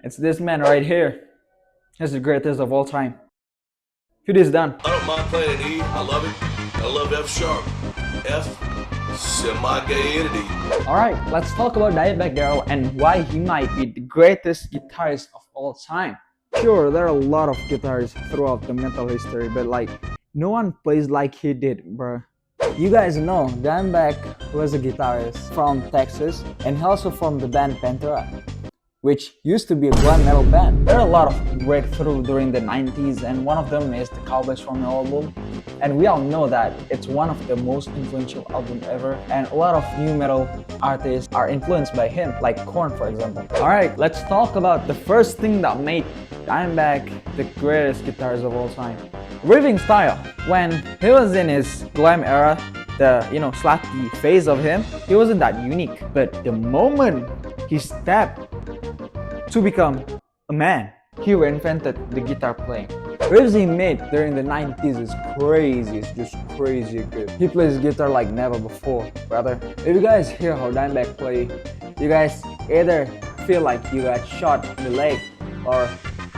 It's this man right here. He's the greatest of all time. Who this done? I don't mind playing E. I love it. I love F sharp. F, semi-gay entity. Alright, let's talk about Dimebag Darrell and why he might be the greatest guitarist of all time. Sure, there are a lot of guitarists throughout the metal history, but like, no one plays like he did, bruh. You guys know Dimebag was a guitarist from Texas and he also formed the band Pantera, which used to be a glam metal band. There are a lot of breakthrough during the 90s, and one of them is the Cowboys from the album. And we all know that it's one of the most influential albums ever, and a lot of new metal artists are influenced by him, like Korn for example. Alright, let's talk about the first thing that made Dimebag the greatest guitarist of all time. Riffing style. When he was in his glam era, the slappy face of him, he wasn't that unique. But the moment he stepped to become a man, he reinvented the guitar playing. Riffs he made during the 90s is crazy, it's just crazy good. He plays guitar like never before, brother. If you guys hear how Dimebag play, you guys either feel like you got shot in the leg or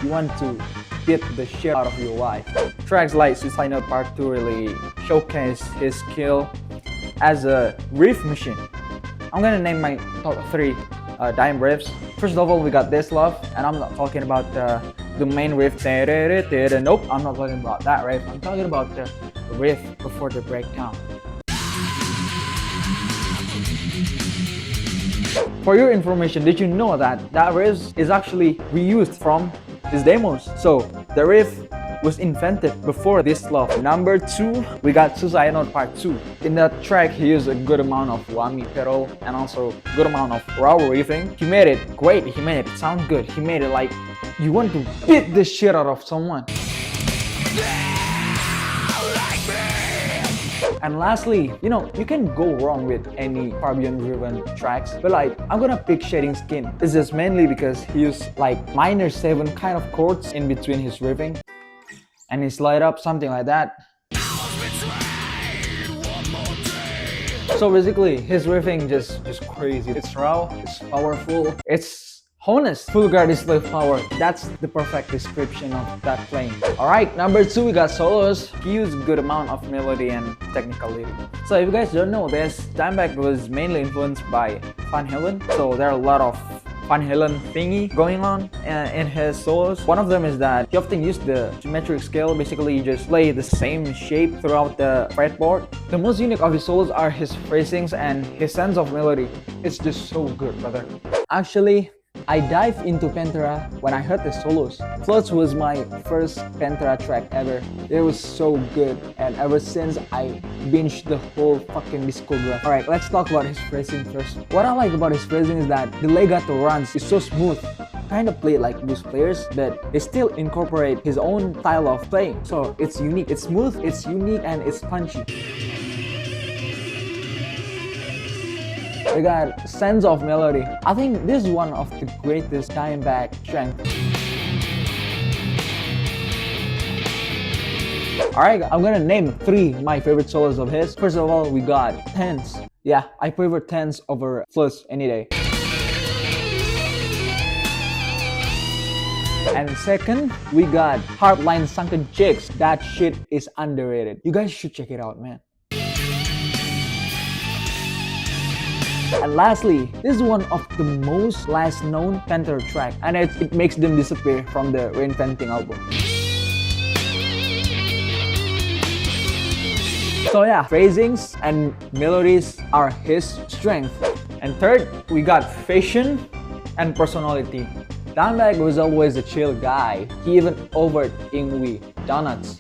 you want to beat the shit out of your wife. Tracks like Suicide Note Part 2 really showcase his skill as a riff machine. I'm gonna name my top 3 dime riffs. First of all, we got This Love, and I'm not talking about the main riff. Nope, I'm not talking about that riff. I'm talking about the riff before the breakdown. For your information, did you know that that riff is actually reused from his demos? So the riff was invented before This Love. Number 2, we got Suicide Note Part 2. In that track, he used a good amount of whammy pedal and also a good amount of raw riffing. He made it great, he made it sound good, he made it like you want to beat the shit out of someone. And lastly, you can go wrong with any Fabian-driven tracks, but like, I'm gonna pick Shedding Skin. This is mainly because he used like minor 7 kind of chords in between his riffing, and he slide up something like that. So basically, his riffing just crazy. It's raw, it's powerful, it's honest. Full guard is live power. That's the perfect description of that playing. Alright, number 2, we got solos. He used a good amount of melody and technicality. So if you guys don't know this, Dimebag was mainly influenced by Van Halen. So there are a lot of Van Halen thingy going on in his solos. One of them is that he often used the geometric scale. Basically, you just play the same shape throughout the fretboard. The most unique of his solos are his phrasings and his sense of melody. It's just so good, brother. Actually, I dived into Pantera when I heard the solos. Floats was my first Pantera track ever. It was so good, and ever since I binged the whole fucking discography. Alright, let's talk about his phrasing first. What I like about his phrasing is that the legato runs is so smooth. Kinda play like blues players, but they still incorporate his own style of playing. So it's unique, it's smooth, it's unique, and it's punchy. We got sense of melody. I think this is one of the greatest Dimebag strength. Alright, I'm gonna name 3 my favorite solos of his. First of all, we got Tense. Yeah, I prefer Tense over Flutes any day. And second, we got Hardline Sunken Chicks. That shit is underrated. You guys should check it out, man. And lastly, this is one of the most less known Pantera track, and it makes them disappear from the Reinventing album. So yeah, phrasings and melodies are his strength. And third, we got fashion and personality. Dimebag was always a chill guy. He even offered Ingwe donuts.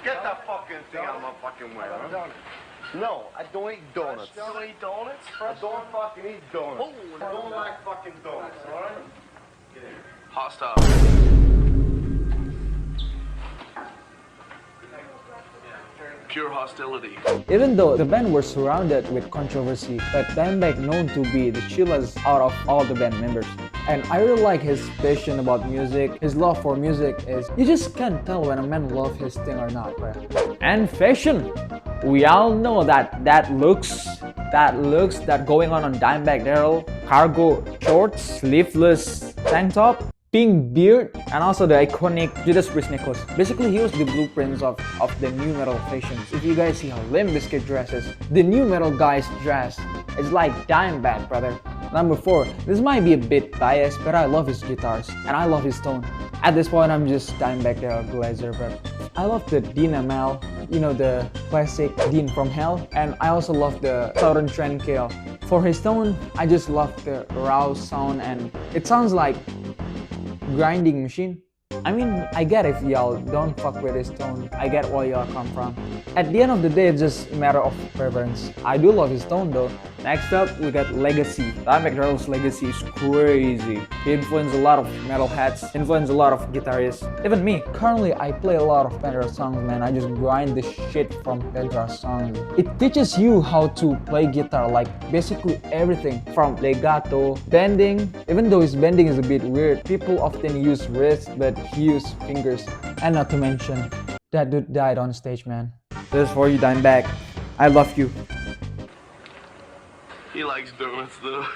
Get that fucking thing out of my fucking way, huh? No, I don't eat donuts. You don't eat donuts? I don't fucking eat donuts. I don't like fucking donuts, alright? Hostile. Pure hostility. Even though the band were surrounded with controversy, but Dimebag known to be the chillest out of all the band members. And I really like his passion about music. His love for music is, you just can't tell when a man loves his thing or not, right? And fashion. We all know that looks that going on Dimebag Darrell cargo shorts, sleeveless tank top, pink beard, and also the iconic Judas Priest necklace. Basically, he was the blueprints of the new metal fashions. If you guys see how Limp Bizkit dresses, the new metal guys dress, it's like dimebag, brother. Number 4, this might be a bit biased, but I love his guitars, and I love his tone. At this point, I'm just Dimebag Daryl Glazer, but I love the Dean ML, you know, the classic Dean from Hell, and I also love the Southern Trend KL. For his tone, I just love the raw sound, and it sounds like grinding machine. I mean, I get if y'all don't fuck with his tone. I get where y'all come from. At the end of the day, it's just a matter of preference. I do love his tone though. Next up, we got Legacy. Dimebag Darrell's legacy is crazy. He influenced a lot of metalheads, influenced a lot of guitarists. Even me. Currently, I play a lot of Pedro songs, man. I just grind the shit from Pedro songs. It teaches you how to play guitar, like basically everything from legato, bending. Even though his bending is a bit weird, people often use wrists, but he used fingers. And not to mention, that dude died on stage, man. This is for you, Dimebag. I love you. He likes doing stuff.